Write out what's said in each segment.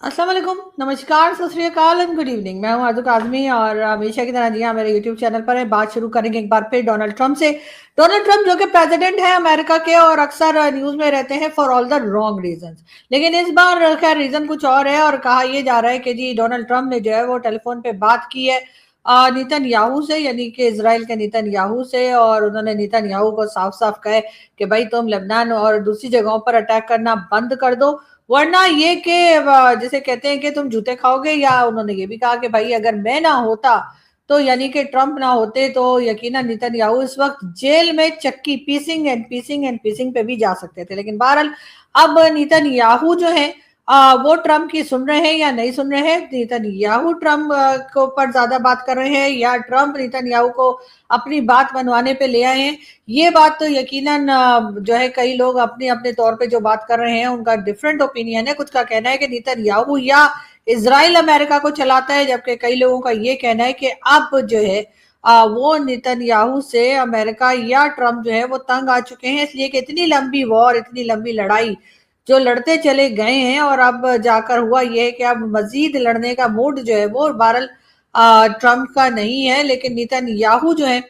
अस्सलाम वालेकुम, नमस्कार, सत श्री अकाल एंड गुड इवनिंग। मैं हूं आज़ुक आज़मी और हमेशा की तरह जी हाँ मेरे यूट्यूब चैनल पर है। बात शुरू करेंगे एक बार फिर डोनाल्ड ट्रंप से। डोनाल्ड ट्रंप जो कि प्रेसिडेंट है अमेरिका के और अक्सर न्यूज में रहते हैं for all the wrong reasons, लेकिन इस बार खैर रीजन कुछ और है और कहा यह जा रहा है कि जी डोनाल्ड ट्रंप ने जो है वो टेलीफोन पे बात की है नेतन्याहू से, यानी कि इजराइल के नेतन्याहू से, और उन्होंने नेतन्याहू को साफ साफ कहे कि भाई तुम लेबनान और दूसरी जगहों पर अटैक करना बंद कर दो, वरना ये कि जैसे कहते हैं कि तुम जूते खाओगे। या उन्होंने ये भी कहा कि भाई अगर मैं ना होता तो यानी कि ट्रंप ना होते तो यकीनन नेतन्याहू इस वक्त जेल में चक्की पीसिंग पे भी जा सकते थे। लेकिन बहरहाल अब नेतन्याहू जो है वो ट्रंप की सुन रहे हैं या नहीं सुन रहे हैं। नेतन्याहू ट्रंप को ऊपर ज्यादा बात कर रहे हैं या ट्रंप नेतन्याहू को अपनी बात मनवाने पे ले आए हैं, ये बात तो यकीनन जो है कई लोग अपने अपने तौर पे जो बात कर रहे हैं उनका डिफरेंट ओपिनियन है। कुछ का कहना है कि नेतन्याहू या इजराइल अमेरिका को चलाता है, जबकि कई लोगों का ये कहना है कि अब जो है वो नेतन्याहू से अमेरिका या ट्रंप जो है वो तंग आ चुके हैं, इसलिए कि इतनी लंबी वॉर, इतनी लंबी लड़ाई जो लड़ते चले गए हैं और अब जाकर हुआ ये है कि अब मजीद लड़ने का मूड जो है वो बहरहाल ट्रंप का नहीं है, लेकिन नेतन्याहू जो है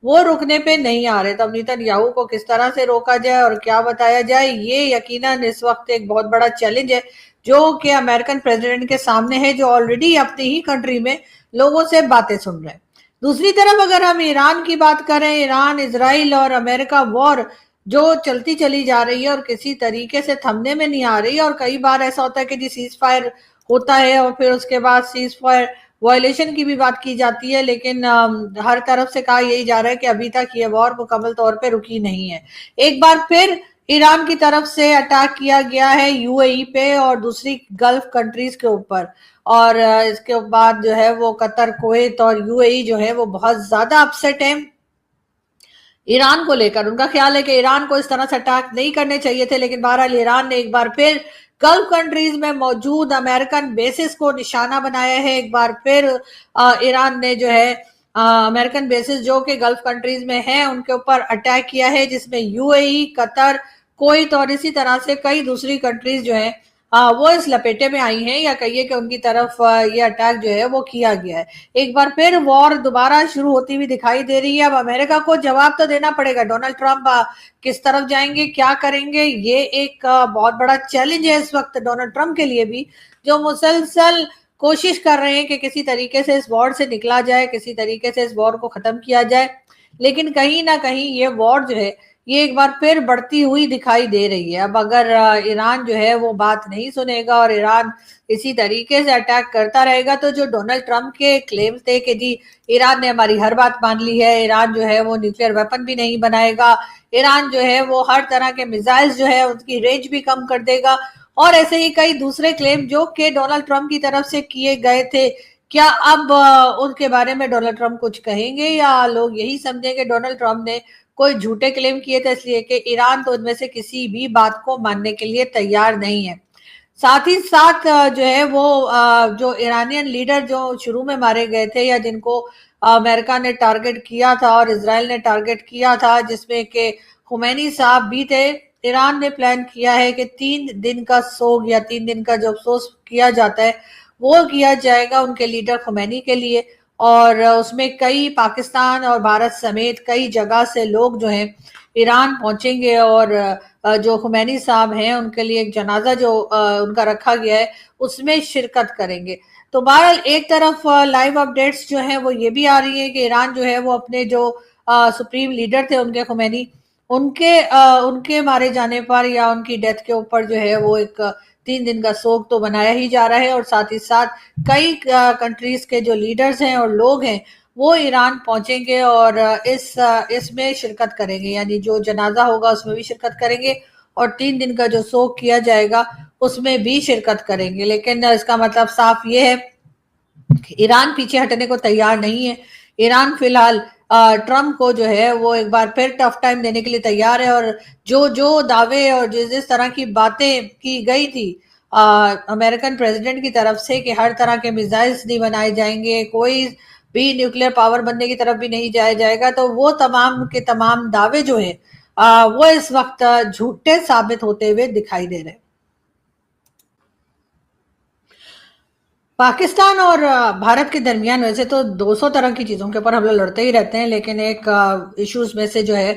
वो रुकने पे नहीं आ रहे। तो अब नेतन्याहू को किस तरह से रोका जाए और क्या बताया जाए, ये यकीनन इस वक्त एक बहुत बड़ा चैलेंज है जो कि अमेरिकन प्रेसिडेंट के सामने है, जो ऑलरेडी अपनी ही कंट्री में लोगों से बातें सुन रहे हैं। दूसरी तरफ अगर हम ईरान की बात करें, ईरान इजराइल और अमेरिका वॉर जो चलती चली जा रही है और किसी तरीके से थमने में नहीं आ रही, और कई बार ऐसा होता है कि जी सीज फायर होता है और फिर उसके बाद सीज फायर वायलेशन की भी बात की जाती है, लेकिन हर तरफ से कहा यही जा रहा है कि अभी तक ये वॉर मुकम्मल तौर पे रुकी नहीं है। एक बार फिर ईरान की तरफ से अटैक किया गया है यूएई पे और दूसरी गल्फ कंट्रीज के ऊपर, और इसके बाद जो है वो कतर, कुवैत और यूएई जो है वो बहुत ज्यादा अपसेट है ईरान को लेकर। उनका ख्याल है कि ईरान को इस तरह से अटैक नहीं करने चाहिए थे, लेकिन बहरहाल ईरान ने एक बार फिर गल्फ कंट्रीज में मौजूद अमेरिकन बेसिस को निशाना बनाया है। एक बार फिर ईरान ने जो है अमेरिकन बेसिस जो कि गल्फ कंट्रीज में है उनके ऊपर अटैक किया है, जिसमें यूएई, कतर, कुवैत और इसी तरह से कई दूसरी कंट्रीज जो है वो इस लपेटे में आई हैं, या कहिए कि उनकी तरफ ये अटैक जो है वो किया गया है। एक बार फिर वॉर दोबारा शुरू होती हुई दिखाई दे रही है। अब अमेरिका को जवाब तो देना पड़ेगा। डोनाल्ड ट्रंप किस तरफ जाएंगे, क्या करेंगे, ये एक बहुत बड़ा चैलेंज है इस वक्त डोनाल्ड ट्रंप के लिए भी, जो मुसलसल कोशिश कर रहे हैं कि किसी तरीके से इस वॉर से निकला जाए, किसी तरीके से इस वॉर को खत्म किया जाए। लेकिन कहीं ना कहीं ये वॉर जो है ये एक बार फिर बढ़ती हुई दिखाई दे रही है। अब अगर ईरान जो है वो बात नहीं सुनेगा और ईरान इसी तरीके से अटैक करता रहेगा, तो जो डोनाल्ड ट्रंप के क्लेम्स थे कि जी ईरान ने हमारी हर बात मान ली है, ईरान जो है वो न्यूक्लियर वेपन भी नहीं बनाएगा, ईरान जो है वो हर तरह के मिसाइल्स जो है उसकी रेंज भी कम कर देगा, और ऐसे ही कई दूसरे क्लेम जो कि डोनाल्ड ट्रंप की तरफ से किए गए थे, क्या अब उनके बारे में डोनाल्ड ट्रंप कुछ कहेंगे, या लोग यही समझेंगे डोनाल्ड ट्रंप ने कोई झूठे क्लेम किए थे, इसलिए कि ईरान तो उनमें से किसी भी बात को मानने के लिए तैयार नहीं है। साथ ही साथ जो है वो जो ईरानियन लीडर जो शुरू में मारे गए थे या जिनको अमेरिका ने टारगेट किया था और इजराइल ने टारगेट किया था, जिसमें के खुमैनी साहब भी थे, ईरान ने प्लान किया है कि 3 दिन का सोग या 3 दिन का जो अफसोस किया जाता है वो किया जाएगा उनके लीडर खुमैनी के लिए, और उसमें कई पाकिस्तान और भारत समेत कई जगह से लोग जो हैं ईरान पहुंचेंगे और जो खुमैनी साहब हैं उनके लिए एक जनाजा जो उनका रखा गया है उसमें शिरकत करेंगे। तो बहरहाल एक तरफ लाइव अपडेट्स जो है वो ये भी आ रही है कि ईरान जो है वो अपने जो सुप्रीम लीडर थे उनके खुमैनी, उनके मारे जाने पर या उनकी डेथ के ऊपर जो है वो एक 3 दिन का शोक तो बनाया ही जा रहा है, और साथ ही साथ कई कंट्रीज के जो लीडर्स हैं और लोग हैं वो ईरान पहुंचेंगे और इसमें शिरकत करेंगे, यानी जो जनाजा होगा उसमें भी शिरकत करेंगे और 3 दिन का जो शोक किया जाएगा उसमें भी शिरकत करेंगे। लेकिन इसका मतलब साफ ये है कि ईरान पीछे हटने को तैयार नहीं है। ईरान फिलहाल ट्रंप को जो है वो एक बार फिर टफ टाइम देने के लिए तैयार है, और जो जो दावे और जिस जिस तरह की बातें की गई थी अमेरिकन प्रेसिडेंट की तरफ से कि हर तरह के मिसाइल्स नहीं बनाए जाएंगे, कोई भी न्यूक्लियर पावर बनने की तरफ भी नहीं जाया जाएगा, तो वो तमाम के तमाम दावे जो है वो इस वक्त झूठे साबित होते हुए दिखाई दे रहे हैं। पाकिस्तान और भारत के दरमियान वैसे तो 200 तरह की चीजों के ऊपर हम लोग लड़ते ही रहते हैं, लेकिन एक इश्यूज में से जो है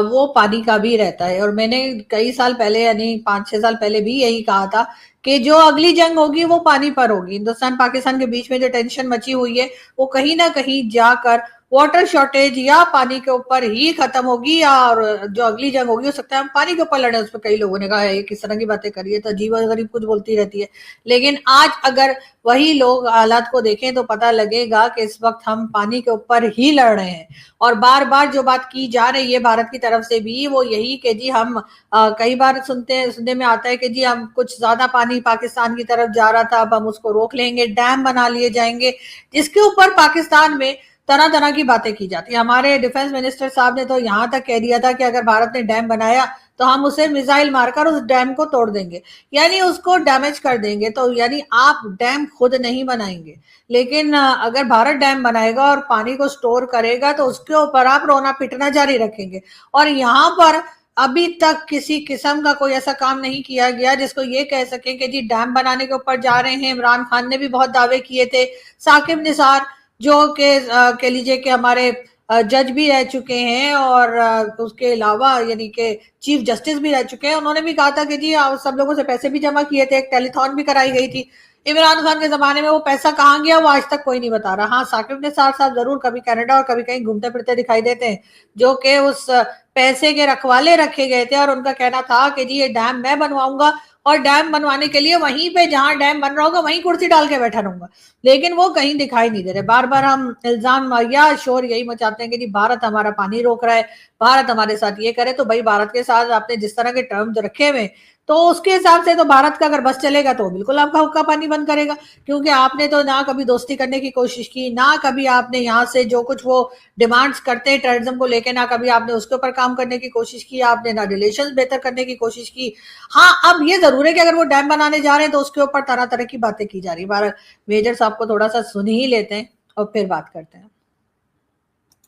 वो पानी का भी रहता है। और मैंने कई साल पहले यानी 5-6 साल पहले भी यही कहा था कि जो अगली जंग होगी वो पानी पर होगी। हिंदुस्तान पाकिस्तान के बीच में जो टेंशन मची हुई है वो कहीं ना कहीं जाकर वाटर शॉर्टेज या पानी के ऊपर ही खत्म होगी, और जो अगली जंग होगी हो सकता है हम पानी के ऊपर लड़े। उस पर कई लोगों ने कहा है किस तरह की बातें करिए, तो अजीब गरीब कुछ बोलती रहती है। लेकिन आज अगर वही लोग हालात को देखें तो पता लगेगा कि इस वक्त हम पानी के ऊपर ही लड़ रहे हैं। और बार बार जो बात की जा रही है भारत की तरफ से भी वो यही कि जी हम कई बार सुनने में आता है कि जी हम कुछ ज्यादा पानी पाकिस्तान की तरफ जा रहा था, अब हम उसको रोक लेंगे, डैम बना लिए जाएंगे, जिसके ऊपर पाकिस्तान में तरह तरह की बातें की जाती है। हमारे डिफेंस मिनिस्टर साहब ने तो यहाँ तक कह दिया था कि अगर भारत ने डैम बनाया तो हम उसे मिसाइल मारकर उस डैम को तोड़ देंगे, यानी उसको डैमेज कर देंगे। तो यानी आप डैम खुद नहीं बनाएंगे, लेकिन अगर भारत डैम बनाएगा और पानी को स्टोर करेगा तो उसके ऊपर आप रोना पिटना जारी रखेंगे। और यहाँ पर अभी तक किसी किस्म का कोई ऐसा काम नहीं किया गया जिसको ये कह सके कि जी डैम बनाने के ऊपर जा रहे हैं। इमरान खान ने भी बहुत दावे किए थे, साकिब निसार जो के कह लीजिए कि हमारे जज भी रह चुके हैं और उसके अलावा यानी कि चीफ जस्टिस भी रह चुके हैं, उन्होंने भी कहा था कि जी सब लोगों से पैसे भी जमा किए थे, एक टेलीथॉन भी कराई गई थी। इमरान खान के जमाने में वो पैसा कहाँ गया वो आज तक कोई नहीं बता रहा। हाँ, साकिब निसार साहब जरूर कभी कनाडा और कभी कहीं घूमते फिरते दिखाई देते हैं, जो कि उस पैसे के रखवाले रखे गए थे और उनका कहना था कि जी ये डैम मैं बनवाऊंगा और डैम बनवाने के लिए वहीं पे जहां डैम बन रहा होगा वहीं कुर्सी डाल के बैठा रहूंगा। लेकिन वो कहीं दिखाई नहीं दे रहे। बार बार हम इल्जाम या शोर यही मचाते हैं कि जी भारत हमारा पानी रोक रहा है, भारत हमारे साथ ये करे। तो भाई भारत के साथ आपने जिस तरह के टर्म्स रखे हुए तो उसके हिसाब से तो भारत का अगर बस चलेगा तो बिल्कुल आपका हुक्का पानी बंद करेगा, क्योंकि आपने तो ना कभी दोस्ती करने की कोशिश की, ना कभी आपने यहाँ से जो कुछ वो डिमांड्स करते हैं टेररिज्म को लेकर, ना कभी आपने उसके ऊपर काम करने की कोशिश की, आपने ना रिलेशंस बेहतर करने की कोशिश की। हाँ, अब ये जरूर है कि अगर वो डैम बनाने जा रहे हैं तो उसके ऊपर तरह तरह की बातें की जा रही है। मेजर साहब को थोड़ा सा सुन ही लेते हैं और फिर बात करते हैं।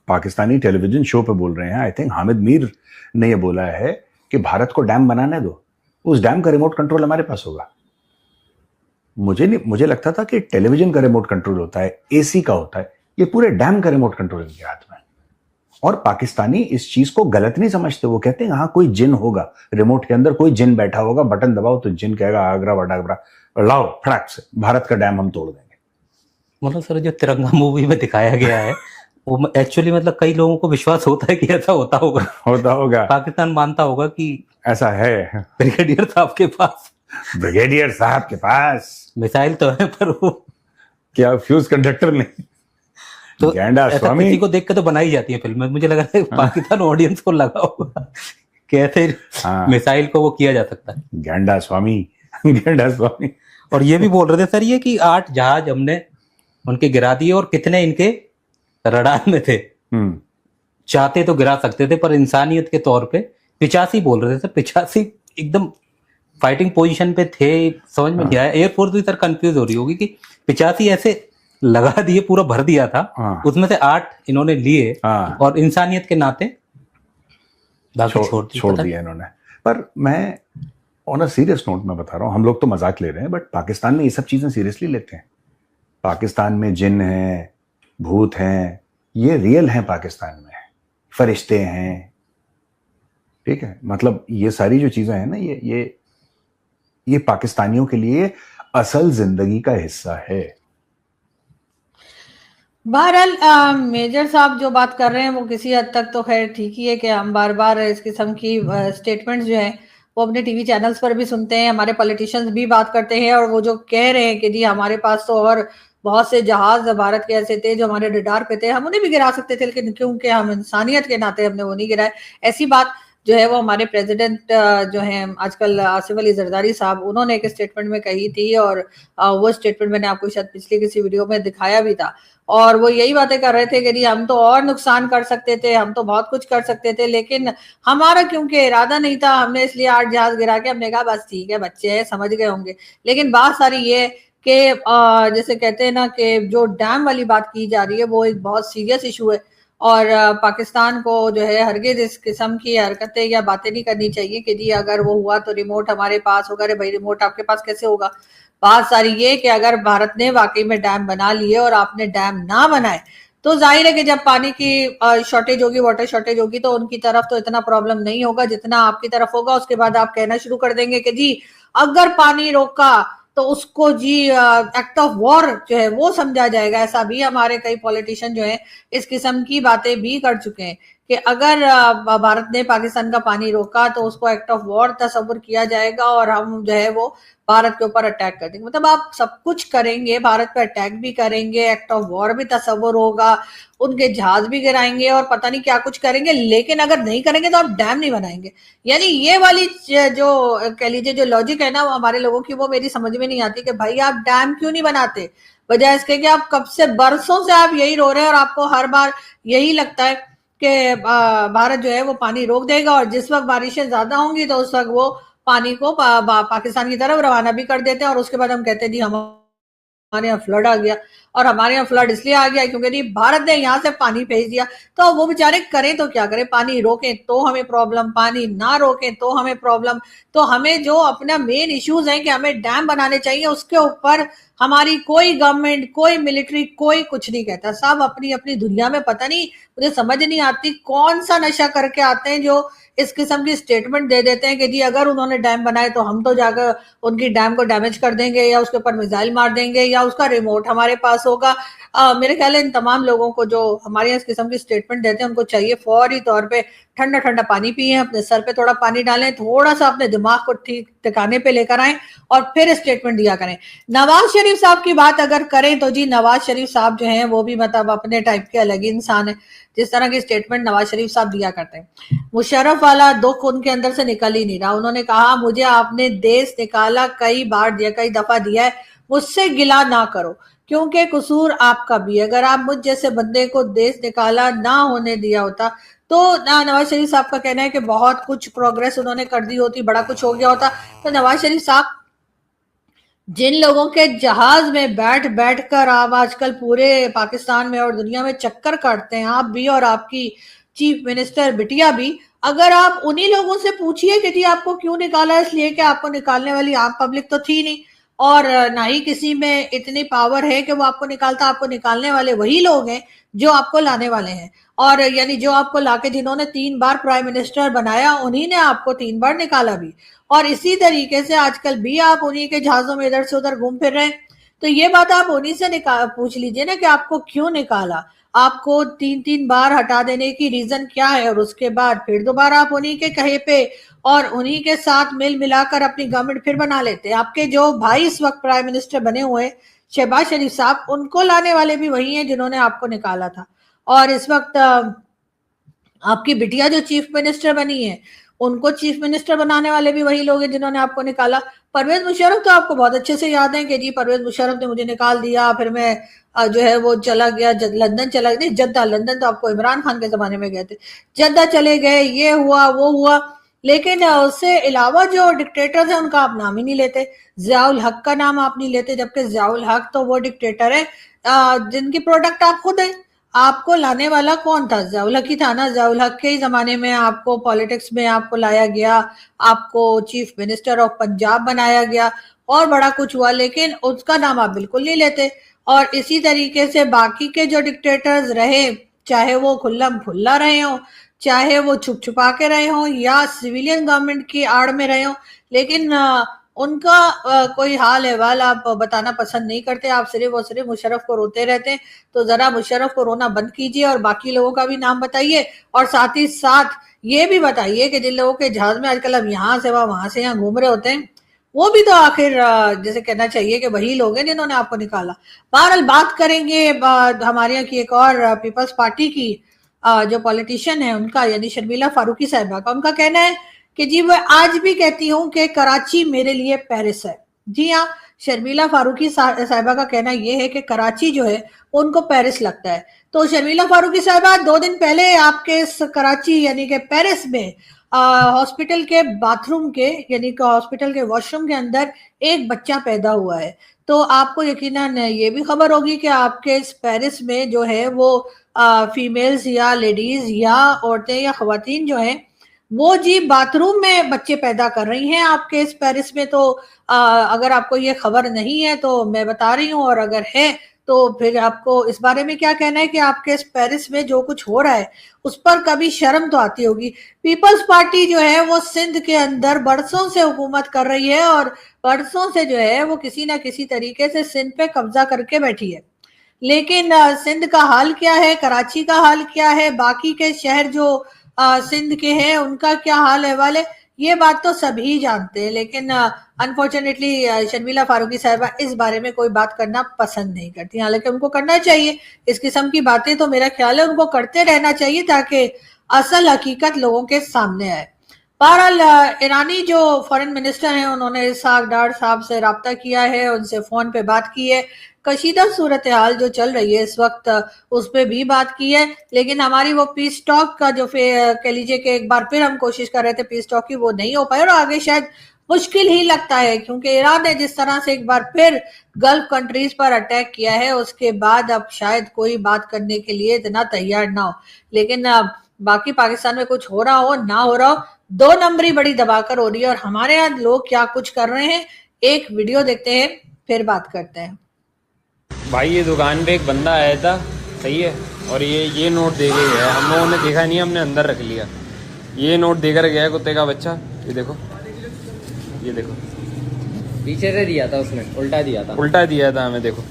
पाकिस्तानी टेलीविजन शो पे बोल रहे हैं, आई थिंक हामिद मीर ने ये बोला है कि भारत को डैम बनाने दो, उस डैम का रिमोट कंट्रोल हमारे पास होगा। मुझे लगता था कि टेलीविजन का रिमोट कंट्रोल होता है, एसी का होता है, ये पूरे डैम का रिमोट कंट्रोल इनके हाथ में। और पाकिस्तानी इस चीज को गलत नहीं समझते, वो कहते हैं हाँ कोई जिन होगा रिमोट के अंदर, कोई जिन बैठा होगा, बटन दबाओ तो जिन कहेगा आगरा वडागरा लाओ फटाक से भारत का डैम हम तोड़ देंगे। मतलब सर जो तिरंगा मूवी में दिखाया गया है वो एक्चुअली मतलब कई लोगों को विश्वास होता है कि ऐसा होता होगा। पाकिस्तान मानता होगा कि ऐसा है, ब्रिगेडियर साहब के पास मिसाइल तो है पर वो क्या फ्यूज कंडक्टर नहीं। तो स्वामी किसी को देख के तो बनाई जाती है फिल्म में, मुझे लगा है पाकिस्तान ऑडियंस को लगा होगा कैसे मिसाइल को वो किया जा सकता है। गैंडा स्वामी। और ये भी बोल रहे थे सर ये कि 8 जहाज हमने उनके गिरा दिए और कितने इनके रडार में थे, चाहते तो गिरा सकते थे पर इंसानियत के तौर पे 85 बोल रहे थे सर। 85 एकदम फाइटिंग पोजीशन पे थे, समझ में नहीं आया। एयरफोर्स भी सर कंफ्यूज हो रही होगी कि 85 ऐसे लगा दिए, पूरा भर दिया था, उसमें से 8 इन्होंने लिए और इंसानियत के नाते छोड़ दिया इन्होंने। पर मैं ऑन अ सीरियस नोट में बता रहा हूँ, हम लोग तो मजाक ले रहे हैं बट पाकिस्तान में ये सब चीजें सीरियसली लेते हैं। पाकिस्तान में जिन हैं, भूत हैं, ये रियल हैं। पाकिस्तान में फरिश्ते हैं, ठीक है। मतलब ये सारी जो चीजें हैं ना, ये पाकिस्तानियों के लिए असल जिंदगी का हिस्सा है। बहरहाल मेजर साहब जो बात कर रहे हैं वो किसी हद तक तो खैर ठीक ही है कि हम बार बार इस किस्म की स्टेटमेंट्स जो है वो अपने टीवी चैनल्स पर भी सुनते हैं, हमारे पॉलिटिशियंस भी बात करते हैं। और वो जो कह रहे हैं कि जी हमारे पास तो और बहुत से जहाज भारत के ऐसे थे जो हमारे रडार पे थे, हम उन्हें भी गिरा सकते थे, लेकिन क्योंकि हम इंसानियत के नाते हमने वो नहीं गिराए। ऐसी बात जो है वो हमारे प्रेसिडेंट जो है आजकल आसिफ अली जरदारी साहब, उन्होंने एक स्टेटमेंट में कही थी और वो स्टेटमेंट मैंने आपको शायद पिछली किसी वीडियो में दिखाया भी था। और वो यही बातें कर रहे थे कि हम तो और नुकसान कर सकते थे, हम तो बहुत कुछ कर सकते थे, लेकिन हमारा क्योंकि इरादा नहीं था, हमने इसलिए 8 जहाज गिरा के हमने कहा बस ठीक है, बच्चे हैं समझ गए होंगे। लेकिन बात सारी ये कि जैसे कहते हैं ना कि जो डैम वाली बात की जा रही है वो एक बहुत सीरियस इशू है اور پاکستان کو جو ہے ہرگز اس قسم کی حرکتیں یا باتیں نہیں کرنی چاہیے کہ جی اگر وہ ہوا تو ریموٹ ہمارے پاس ہوگا. ارے بھائی ریموٹ آپ کے پاس کیسے ہوگا؟ بات ساری یہ کہ اگر بھارت نے واقعی میں ڈیم بنا لیے اور آپ نے ڈیم نہ بنائے تو ظاہر ہے کہ جب پانی کی شارٹیج ہوگی, واٹر شارٹیج ہوگی, تو ان کی طرف تو اتنا پرابلم نہیں ہوگا جتنا آپ کی طرف ہوگا. اس کے بعد آپ کہنا شروع کر دیں گے کہ جی اگر پانی روکا تو اس کو جی ایکٹ آف وار جو ہے وہ سمجھا جائے گا. ایسا بھی ہمارے کئی پولیٹیشین جو ہیں اس قسم کی باتیں بھی کر چکے ہیں کہ اگر بھارت نے پاکستان کا پانی روکا تو اس کو ایکٹ آف وار تصور کیا جائے گا اور ہم جو ہے وہ بھارت کے اوپر اٹیک کر دیں گے. مطلب آپ سب کچھ کریں گے, بھارت پہ اٹیک بھی کریں گے, ایکٹ آف وار بھی تصور ہوگا, ان کے جہاز بھی گرائیں گے اور پتہ نہیں کیا کچھ کریں گے, لیکن اگر نہیں کریں گے تو آپ ڈیم نہیں بنائیں گے. یعنی یہ والی جو کہہ لیجیے جو لاجک ہے نا وہ ہمارے لوگوں کی, وہ میری سمجھ میں نہیں آتی کہ بھائی آپ ڈیم کیوں نہیں بناتے, بجائے اس کے کہ آپ کب سے برسوں سے آپ یہی رو رہے ہیں اور آپ کو ہر بار یہی لگتا ہے کہ بھارت جو ہے وہ پانی روک دے گا, اور جس وقت بارشیں زیادہ ہوں گی تو اس وقت وہ پانی کو پاکستان کی طرف روانہ بھی کر دیتے ہیں, اور اس کے بعد ہم کہتے ہیں جی ہمارے یہاں فلڈ آ گیا. اور ہمارے یہاں فلڈ اس لیے آ گیا کیونکہ نہیں بھارت نے یہاں سے پانی بھیج دیا. تو وہ بیچارے کریں تو کیا کریں, پانی روکیں تو ہمیں پرابلم, پانی نہ روکیں تو ہمیں پرابلم. تو ہمیں جو اپنا مین ایشوز ہیں کہ ہمیں ڈیم بنانے چاہیے, اس کے اوپر ہماری کوئی گورنمنٹ, کوئی ملٹری, کوئی کچھ نہیں کہتا. سب اپنی اپنی دنیا میں, پتہ نہیں مجھے سمجھ نہیں آتی کون سا نشہ کر کے آتے ہیں جو اس قسم کی سٹیٹمنٹ دے دیتے ہیں کہ جی اگر انہوں نے ڈیم بنائے تو ہم تو جا کر ان کی ڈیم کو ڈیمیج کر دیں گے یا اس کے اوپر میزائل مار دیں گے یا اس کا ریموٹ ہمارے پاس ہوگا. میرے خیال ہے ان تمام لوگوں کو جو ہمارے یہاں اس قسم کی سٹیٹمنٹ دیتے ہیں ان کو چاہیے فوری طور پہ ٹھنڈا ٹھنڈا پانی پیئیں, اپنے سر پہ تھوڑا پانی ڈالیں, تھوڑا سا اپنے دماغ کو ٹھیک ٹھکانے پہ لے کر آئیں اور پھر اسٹیٹمنٹ دیا کریں. نواز شریف صاحب کی بات اگر کریں تو جی نواز شریف صاحب جو ہیں وہ بھی مطلب اپنے ٹائپ کے الگ ہی انسان ہیں. جس طرح کی سٹیٹمنٹ نواز شریف صاحب دیا کرتے ہیں, مشرف والا دکھ ان کے اندر سے نکل ہی نہیں رہا. انہوں نے کہا مجھے آپ نے دیس نکالا کئی بار دیا, کئی دفعہ دیا ہے, مجھ سے گلا نہ کرو کیونکہ قصور آپ کا بھی ہے. اگر آپ مجھ جیسے بندے کو دیس نکالا نہ ہونے دیا ہوتا تو نواز شریف صاحب کا کہنا ہے کہ بہت کچھ پروگریس انہوں نے کر دی ہوتی, بڑا کچھ ہو گیا ہوتا. تو نواز شریف صاحب جن لوگوں کے جہاز میں بیٹھ بیٹھ کر آپ آج کل پورے پاکستان میں اور دنیا میں چکر کاٹتے ہیں, آپ بھی اور آپ کی چیف منسٹر بٹیا بھی, اگر آپ انہی لوگوں سے پوچھئے کہ جی آپ کو کیوں نکالا, اس لیے کہ آپ کو نکالنے والی عام پبلک تو تھی نہیں اور نہ ہی کسی میں اتنی پاور ہے کہ وہ آپ کو نکالتا. آپ کو نکالنے والے وہی لوگ ہیں جو آپ کو لانے والے ہیں, اور یعنی جو آپ کو لا کے جنہوں نے 3 بار پرائم منسٹر بنایا انہی نے آپ کو 3 بار نکالا بھی, اور اسی طریقے سے آج کل بھی آپ انہی کے جہازوں میں ادھر سے ادھر گھوم پھر رہے ہیں. تو یہ بات آپ انہی سے پوچھ لیجئے نا کہ آپ کو کیوں نکالا, آپ کو 3 بار ہٹا دینے کی ریزن کیا ہے, اور اس کے بعد پھر دوبارہ آپ انہی کے کہے پہ اور انہی کے ساتھ مل ملا کر اپنی گورنمنٹ پھر بنا لیتے. آپ کے جو بھائی اس وقت پرائم منسٹر بنے ہوئے شہباز شریف صاحب, ان کو لانے والے بھی وہی ہیں جنہوں نے آپ کو نکالا تھا, اور اس وقت آپ کی بٹیا جو چیف منسٹر بنی ہے ان کو چیف منسٹر بنانے والے بھی وہی لوگ ہیں جنہوں نے آپ کو نکالا. پرویز مشرف تو آپ کو بہت اچھے سے یاد ہے کہ جی پرویز مشرف نے مجھے نکال دیا, پھر میں جو ہے وہ چلا گیا لندن, چلا گیا جدہ, لندن تو آپ کو عمران خان کے زمانے میں گئے تھے, جدہ چلے گئے, یہ ہوا وہ ہوا, لیکن اس سے علاوہ جو ڈکٹیٹرز ہیں ان کا آپ نام ہی نہیں لیتے. ضیاء الحق کا نام آپ نہیں لیتے, جبکہ ضیاء الحق تو وہ ڈکٹیٹر ہے جن کی پروڈکٹ آپ خود ہیں. آپ کو لانے والا کون تھا؟ ضیاء الحق ہی تھا نا. ضیاء الحق کے ہی زمانے میں آپ کو پالیٹکس میں آپ کو لایا گیا, آپ کو چیف منسٹر آف پنجاب بنایا گیا اور بڑا کچھ ہوا, لیکن اس کا نام آپ بالکل نہیں لیتے. اور اسی طریقے سے باقی کے جو ڈکٹیٹرز رہے, چاہے وہ کھلم کھلا رہے ہوں, چاہے وہ چھپ چھپا کے رہے ہوں یا سویلین گورنمنٹ کی آڑ میں رہے ہوں, لیکن ان کا کوئی حال احوال آپ بتانا پسند نہیں کرتے. آپ صرف اور صرف مشرف کو روتے رہتے ہیں. تو ذرا مشرف کو رونا بند کیجئے اور باقی لوگوں کا بھی نام بتائیے, اور ساتھ ہی ساتھ یہ بھی بتائیے کہ جن لوگوں کے جہاز میں آج کل اب یہاں سے وہاں سے یہاں گھوم رہے ہوتے ہیں, وہ بھی تو آخر جیسے کہنا چاہیے کہ وہی لوگ ہیں جنہوں نے آپ کو نکالا. بہرحال بات کریں گے ہمارے یہاں کی ایک اور پیپلز پارٹی کی جو پولیٹیشین ہے ان کا, یعنی شرمیلا فاروقی صاحبہ کا. ان کا کہنا ہے کہ جی وہ آج بھی کہتی ہوں کہ کراچی میرے لیے پیرس ہے. جی ہاں, شرمیلا فاروقی صاحبہ کا کہنا یہ ہے کہ کراچی جو ہے ان کو پیرس لگتا ہے. تو شرمیلا فاروقی صاحبہ 2 دن پہلے آپ کے کراچی یعنی کہ پیرس میں ہاسپٹل کے باتھ روم کے یعنی کہ ہاسپٹل کے واش روم کے اندر ایک بچہ پیدا ہوا ہے. تو آپ کو یقیناً یہ بھی خبر ہوگی کہ آپ کے اس پیرس میں جو ہے وہ फीमेल्स या लेडीज या औरतें या खवातीन जो हैं वो जी बाथरूम में बच्चे पैदा कर रही हैं आपके इस पेरिस में। तो अगर आपको ये खबर नहीं है तो मैं बता रही हूँ, और अगर है तो फिर आपको इस बारे में क्या कहना है कि आपके इस पेरिस में जो कुछ हो रहा है उस पर कभी शर्म तो आती होगी। पीपल्स पार्टी जो है वो सिंध के अंदर बरसों से हुकूमत कर रही है और बरसों से जो है वो किसी ना किसी तरीके से सिंध पे कब्जा करके बैठी है। लेकिन सिंध का हाल क्या है, कराची का हाल क्या है, बाकी के शहर जो सिंध के हैं उनका क्या हाल है वाले, ये बात तो सभी जानते हैं। लेकिन अनफॉर्चुनेटली शर्मिला फारूकी साहिबा इस बारे में कोई बात करना पसंद नहीं करती, हालांकि उनको करना चाहिए। इस किस्म की बातें तो मेरा ख्याल है उनको करते रहना चाहिए ताकि असल हकीकत लोगों के सामने आए। बहरहाल ईरानी जो फॉरेन मिनिस्टर हैं उन्होंने इसहाक डार साहब से रब्ता किया है, उनसे फोन पे बात की है, कशीदा सूरत हाल जो चल रही है इस वक्त उस पर भी बात की है। लेकिन हमारी वो पीस टॉक का जो कह लीजिए कि एक बार फिर हम कोशिश कर रहे थे पीस टॉक की, वो नहीं हो पाई और आगे शायद मुश्किल ही लगता है, क्योंकि ईरान ने जिस तरह से एक बार फिर गल्फ कंट्रीज पर अटैक किया है उसके बाद अब शायद कोई बात करने के लिए इतना तैयार ना हो। लेकिन बाकी पाकिस्तान में कुछ हो रहा हो ना हो रहा हो, 2 नंबरी बड़ी दबाकर हो रही है और हमारे यहाँ लोग क्या कुछ कर रहे हैं, एक वीडियो देखते हैं फिर बात करते हैं। भाई ये दुकान पे एक बंदा आया था, सही है, और ये नोट दे के गया, हम लोगों ने देखा नहीं, हमने अंदर रख लिया। ये नोट देकर गया है कुत्ते का बच्चा, ये देखो, ये देखो, पीछे से दिया था उसने, उल्टा दिया था हमें, देखो।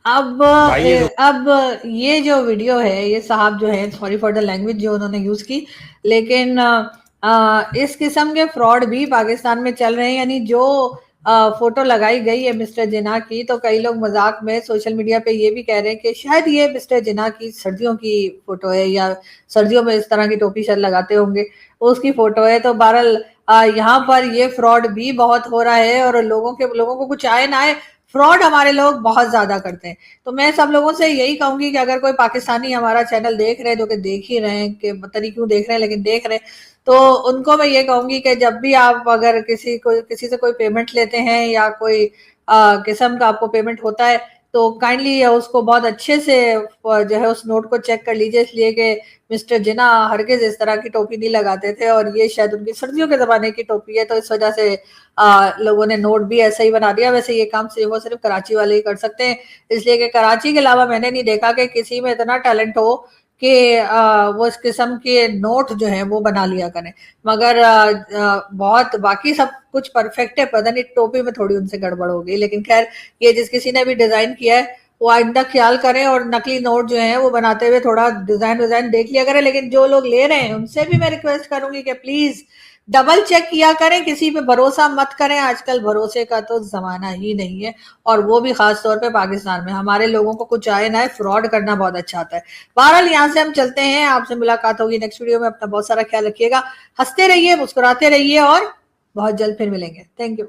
अब ये जो वीडियो है, ये साहब जो है, सॉरी फॉर द लैंग्वेज जो उन्होंने यूज की, लेकिन इस किस्म के फ्रॉड भी पाकिस्तान में चल रहे हैं। यानी जो फोटो लगाई गई है मिस्टर जिन्ना की, तो कई लोग मजाक में सोशल मीडिया पे ये भी कह रहे हैं कि शायद ये मिस्टर जिन्ना की सर्दियों की फोटो है, या सर्दियों में इस तरह की टोपी शायद लगाते होंगे उसकी फोटो है। तो बहरहाल यहाँ पर ये फ्रॉड भी बहुत हो रहा है और लोगों को कुछ आए ना आए, फ्रॉड हमारे लोग बहुत ज्यादा करते हैं। तो मैं सब लोगों से यही कहूंगी कि अगर कोई पाकिस्तानी हमारा चैनल देख रहे हैं, जो कि देख ही रहे हैं, कि पता नहीं क्यों देख रहे हैं लेकिन देख रहे हैं, तो उनको मैं ये कहूंगी कि जब भी आप अगर किसी से कोई पेमेंट लेते हैं या कोई किस्म का आपको पेमेंट होता है, तो काइंडली उसको बहुत अच्छे से जो है उस नोट को चेक कर लीजिए, इसलिए कि मिस्टर जिन्ना हरगिज इस तरह की टोपी नहीं लगाते थे और ये शायद उनकी सर्दियों के जमाने की टोपी है, तो इस वजह से लोगों ने नोट भी ऐसा ही बना दिया। वैसे ये काम सिर्फ कराची वाले ही कर सकते हैं, इसलिए कि कराची के अलावा मैंने नहीं देखा कि किसी में इतना टैलेंट हो कि वो इस किस्म के नोट जो है वो बना लिया करें। मगर बहुत बाकी सब कुछ परफेक्ट है, पता नहीं टोपी में थोड़ी उनसे गड़बड़ हो गई। लेकिन खैर, ये जिस किसी ने भी डिजाइन किया है वो आइंदा ख्याल करें और नकली नोट जो है वो बनाते हुए थोड़ा डिजाइन देख लिया करें। लेकिन जो लोग ले रहे हैं उनसे भी मैं रिक्वेस्ट करूंगी कि प्लीज डबल चेक किया करें, किसी पे भरोसा मत करें। आजकल भरोसे का तो जमाना ही नहीं है, और वो भी खास तौर पे पाकिस्तान में। हमारे लोगों को कुछ आए ना है, फ्रॉड करना बहुत अच्छा आता है। बहरहाल यहाँ से हम चलते हैं, आपसे मुलाकात होगी नेक्स्ट वीडियो में। अपना बहुत सारा ख्याल रखिएगा, हंसते रहिए, मुस्कुराते रहिए और बहुत जल्द फिर मिलेंगे। Thank you.